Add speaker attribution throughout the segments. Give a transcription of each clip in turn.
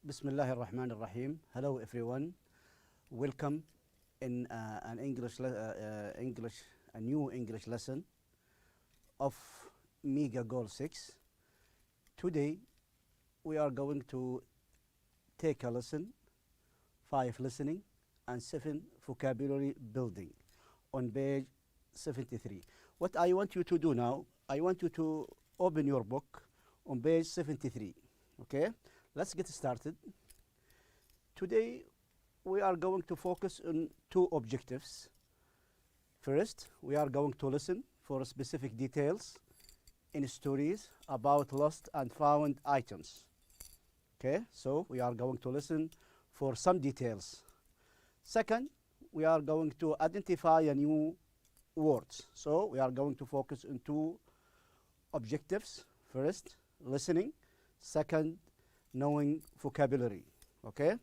Speaker 1: Bismillah ar-Rahman ar-Rahim. Hello everyone. Welcome in an a new English lesson of Mega Goal6. Today we are going to take a lesson, 5 listening and 7 vocabulary building on page 73. What I want you to do now, I want you to open your book on page 73. Okay, let's get started. Today we are going to focus on 2 objectives. First, we are going to listen for specific details in stories about lost and found items. Okay, so we are going to listen for some details. Second, we are going to identify a new words. So we are going to focus on 2 objectives. First, listening. Second, knowing vocabulary. Okay?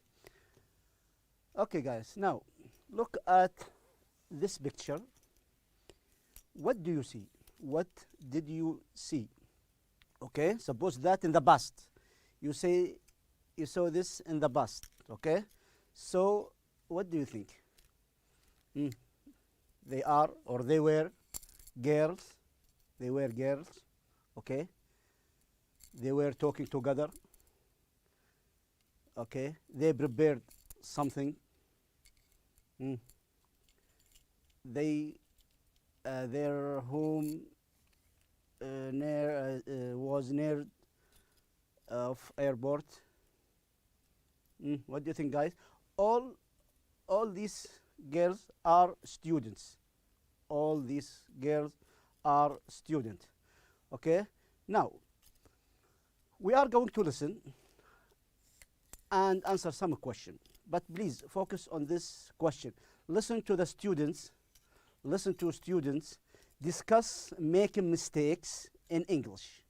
Speaker 1: Okay, guys. Now, look at this picture. What do you see? What did you see? Okay? Suppose that in the past. You say you saw this in the past. Okay? So, what do you think? They are or they were girls. They were girls. Okay? They were talking together. Okay? They prepared something. They their home was near of airport. What do you think, guys? All these girls are students. All these girls are students. Okay? Now, we are going to listen and answer some question. But please focus on this question. Listen to the students. Listen to students discuss making mistakes in English.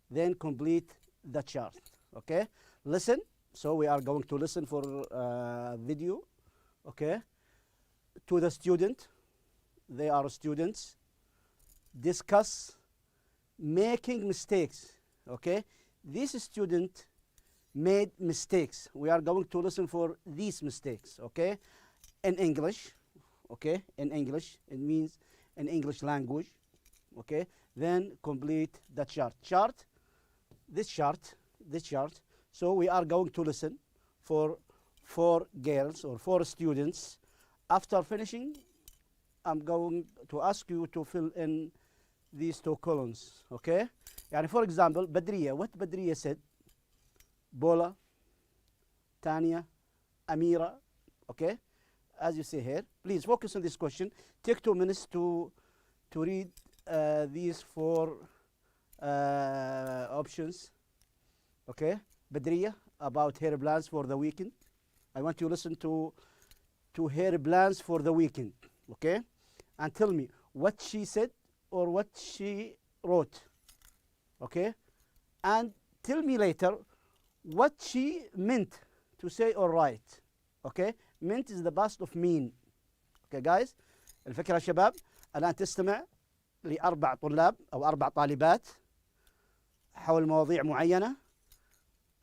Speaker 1: Then complete the chart. Okay? Listen. So we are going to listen for video. Okay? To the student. They are students. Discuss making mistakes. Okay? This student made mistakes. We are going to listen for these mistakes. Okay? In English. Okay? In English. It means in English language. Okay? Then complete the chart. Chart. This chart. This chart. So we are going to listen for 4 girls or 4 students. After finishing, I'm going to ask you to fill in these 2 columns. Okay? يعني for example, Badriya. What Badriya said? Bola, Tanya, Amira. Okay? As you see here, please focus on this question. Take 2 minutes to read these 4 options. Okay? Badriya, about her plans for the weekend. I want you to listen to her plans for the weekend. Okay? And tell me what she said or what she wrote. Okay? And tell me later what she meant to say or write. Okay? meant is the past of mean. Okay guys? الفكرة شباب الآن تستمع ل4 طلاب أو 4 طالبات حول مواضيع معينة.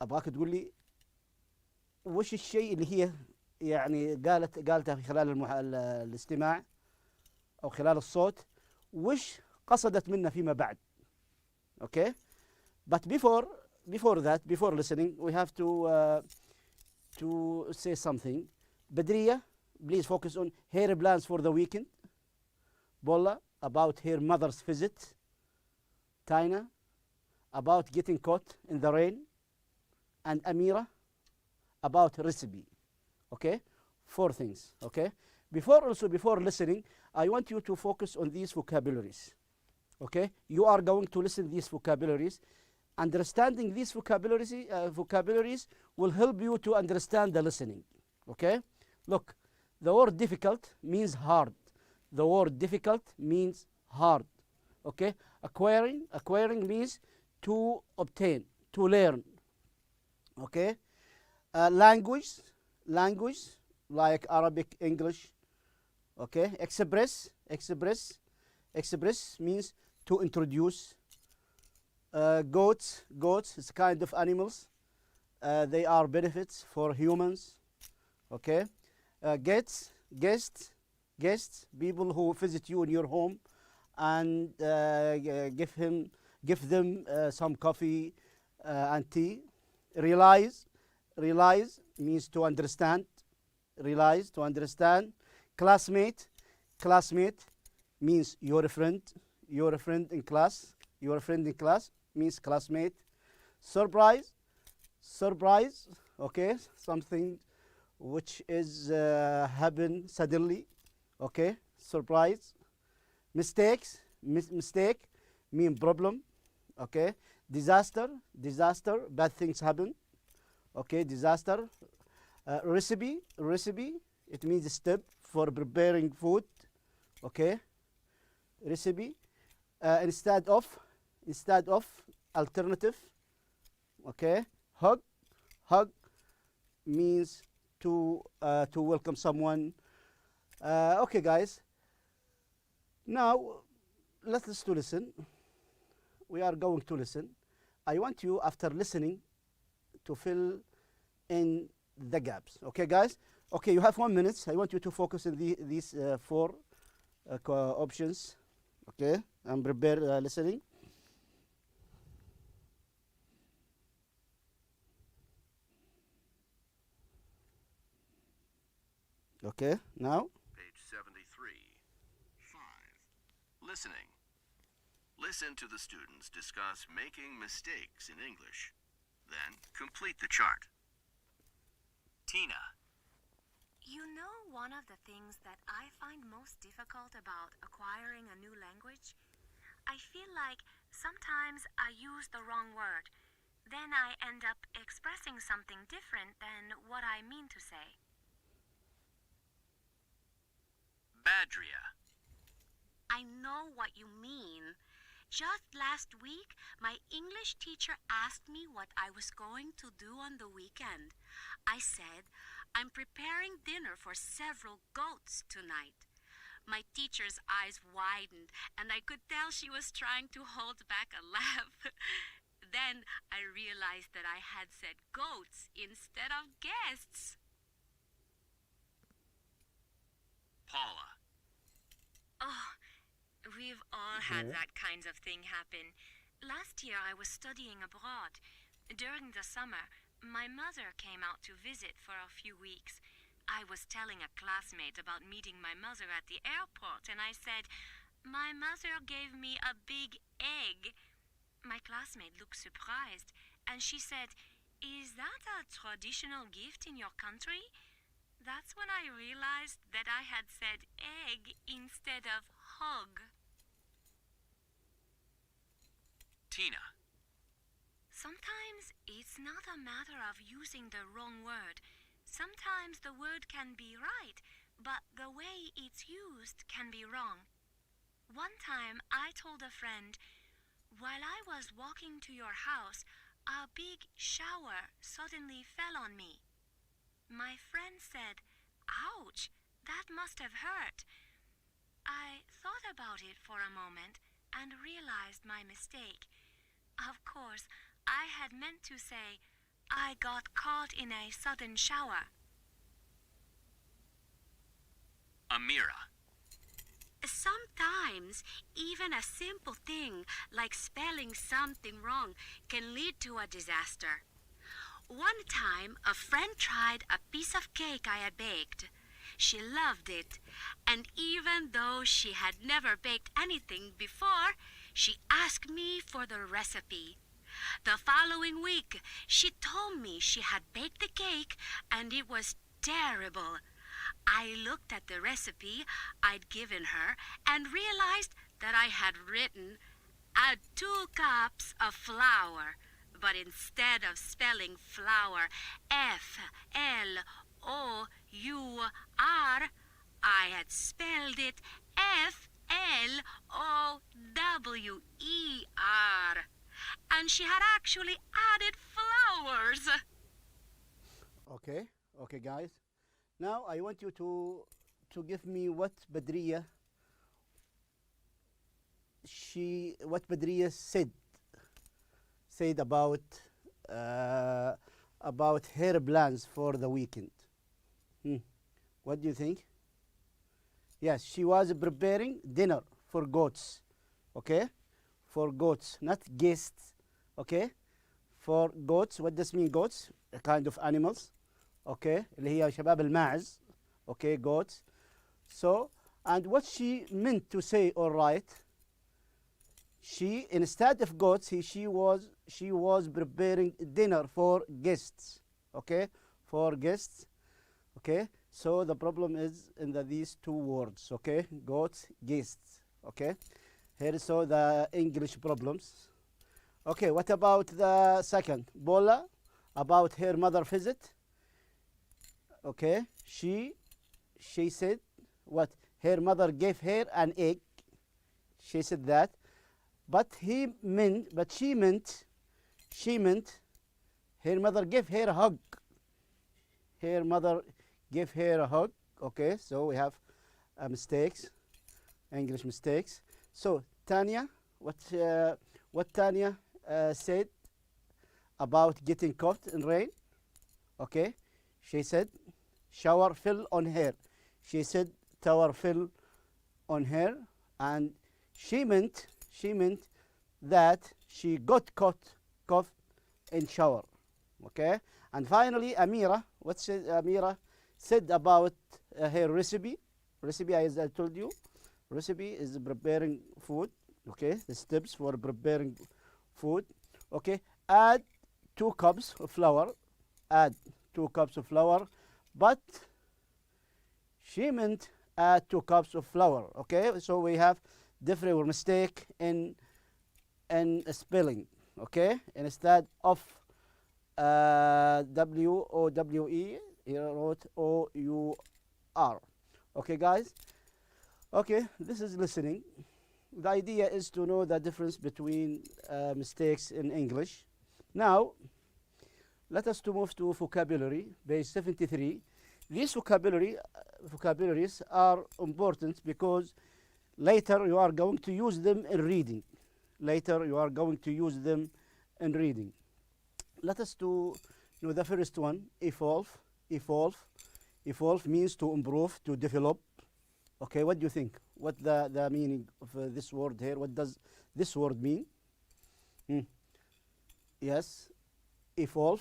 Speaker 1: أبغاك تقول لي وش الشيء اللي هي يعني قالته في خلال الاستماع أو خلال الصوت، وش قصدت منه فيما بعد. Okay? But before that, before listening, we have to say something. Badriya, please focus on her plans for the weekend. Bola, about her mother's visit. Taina, about getting caught in the rain. And Amira, about recipe. Okay? 4 things. Okay? Before listening, I want you to focus on these vocabularies. Okay? You are going to listen these vocabularies. Understanding these vocabularies will help you to understand the listening. Okay? Look, the word difficult means hard. The word difficult means hard. Okay? Acquiring means to obtain, to learn. Okay? Language like Arabic, English. Okay? Express means to introduce. Goats is a kind of animals. they are benefits for humans. Okay, guests, people who visit you in your home, and give them some coffee and tea. Realize means to understand. Realize, to understand. Classmate means your friend in class. Your friend in class means classmate. Surprise, okay, something which is happen suddenly. Okay, surprise. Mistake mean problem. Okay, disaster, bad things happen. Okay, disaster. Recipe, it means a step for preparing food. Okay, recipe. Instead of, alternative. Okay, hug means to welcome someone. Okay, guys. Now let's to listen. We are going to listen. I want you, after listening, to fill in the gaps. Okay, guys? Okay, you have 1 minute. I want you to focus on these four options. Okay, and prepare listening. Okay, now.
Speaker 2: Page 73. 5. Listening. Listen to the students discuss making mistakes in English. Then complete the chart. Tina.
Speaker 3: You know, one of the things that I find most difficult about acquiring a new language? I feel like sometimes I use the wrong word. Then I end up expressing something different than what I mean to say.
Speaker 2: Badria.
Speaker 3: I know what you mean. Just last week, my English teacher asked me what I was going to do on the weekend. I said, I'm preparing dinner for several goats tonight. My teacher's eyes widened, and I could tell she was trying to hold back a laugh. Then I realized that I had said goats instead of guests.
Speaker 2: Paula.
Speaker 3: Oh, we've all had that kind of thing happen. Last year I was studying abroad. During the summer, my mother came out to visit for a few weeks. I was telling a classmate about meeting my mother at the airport, and I said, my mother gave me a big egg. My classmate looked surprised, and she said, is that a traditional gift in your country? That's when I realized that I had said egg instead of hug.
Speaker 2: Tina.
Speaker 3: Sometimes it's not a matter of using the wrong word. Sometimes the word can be right, but the way it's used can be wrong. One time I told a friend, while I was walking to your house, a big shower suddenly fell on me. My friend said, ouch, that must have hurt. I thought about it for a moment and realized my mistake. Of course, I had meant to say, I got caught in a sudden shower.
Speaker 2: Amira.
Speaker 3: Sometimes, even a simple thing like spelling something wrong can lead to a disaster. One time, a friend tried a piece of cake I had baked. She loved it, and even though she had never baked anything before, she asked me for the recipe. The following week, she told me she had baked the cake and it was terrible. I looked at the recipe I'd given her and realized that I had written, add 2 cups of flour. But instead of spelling flour F-L-O-U-R, I had spelled it F-L-O-W-E-R. And she had actually added flowers.
Speaker 1: Okay, guys. Now I want you to give me what Badriya said about about her plans for the weekend. What do you think? Yes, she was preparing dinner for goats. Okay? For goats, not guests. Okay? For goats. What does mean goats? A kind of animals. Okay? اللي هي شباب الماعز. Okay, goats. So, and what she meant to say or write, she, instead of goats, she was preparing dinner for guests. Okay? For guests. Okay? So the problem is in these two words. Okay? Goats, guests. Okay? Here is so the English problems. Okay, what about the second? Bola, about her mother visit. Okay, she said what? Her mother gave her an egg. She said that, but she meant her mother gave her a hug. Her mother gave her a hug. Okay, so we have mistakes, English mistakes. So Tanya, what Tanya said about getting caught in rain? Okay, she said shower fell on her. She said tower fell on her, and she meant that she got caught in shower. Okay, and finally Amira, what said Amira said about her recipe? Recipe, as I told you, recipe is preparing food. Okay, the steps for preparing food. Okay, add 2 cups of flour. Add 2 cups of flour, but she meant add 2 cups of flour. Okay, so we have different mistake in spelling. Okay, instead of W-O-W-E, he wrote O-U-R. Okay, guys. Okay, this is listening. The idea is to know the difference between mistakes in English. Now, let us to move to vocabulary, page 73. These vocabularies are important because later you are going to use them in reading. Later you are going to use them in reading. Let us to know the first one, evolve. Evolve. Evolve means to improve, to develop. Okay, what do you think? What the meaning of this word here? What does this word mean? Yes, evolve.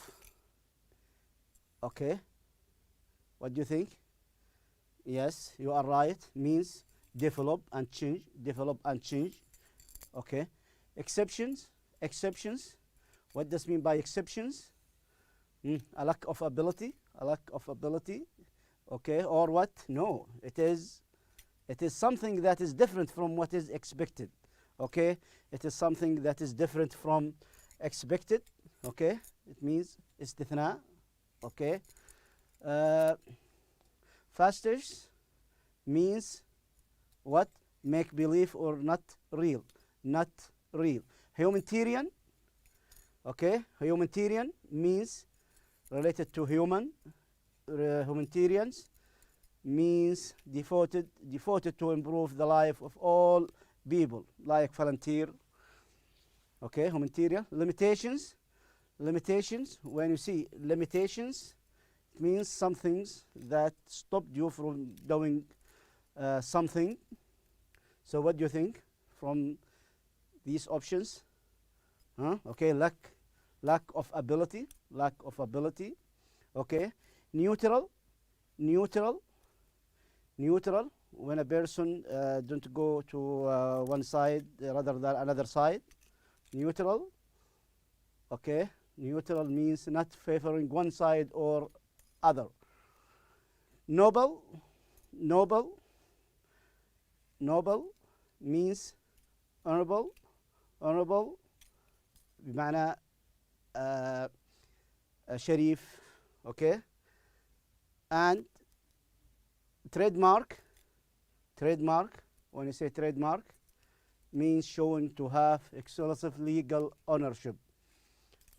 Speaker 1: Okay. What do you think? Yes, you are right. Means develop and change. Develop and change. Okay. Exceptions. Exceptions. What does mean by exceptions? A lack of ability. A lack of ability. Okay. Or what? No. It is something that is different from what is expected. Okay. It is something that is different from expected. Okay. It means istithna. Okay. Fasters means what? Make believe or not real. Not real. Humanitarian. Okay. Humanitarian means related to human. Humanitarians means devoted to improve the life of all people, like volunteer. Okay, humanitarian. Limitations. Limitations. When you see limitations, it means some things that stopped you from doing something. So what do you think from these options? Okay, lack of ability. Lack of ability. Okay, neutral. Neutral. Neutral, when a person don't go to one side rather than another side. Neutral. Okay, neutral means not favoring one side or other. Noble. Noble. Noble means honorable. Honorable بمعنى شريف. Okay. And trademark. Trademark, when you say trademark, means showing to have exclusive legal ownership.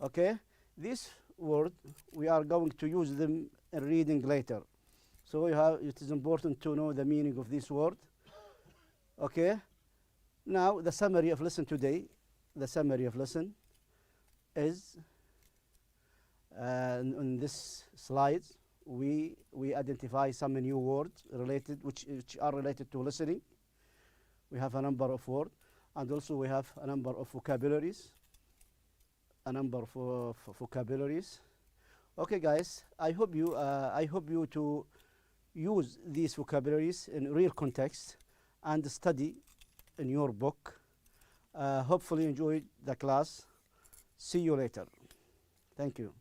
Speaker 1: Okay, this word we are going to use them in reading later, so it is important to know the meaning of this word. Okay, now the summary of lesson today. The summary of lesson is In this slide, we identify some new words related, which are related to listening. We have a number of words, and also we have a number of vocabularies. Okay, guys, I hope you to use these vocabularies in real context and study in your book. Hopefully enjoy the class. See you later. Thank you.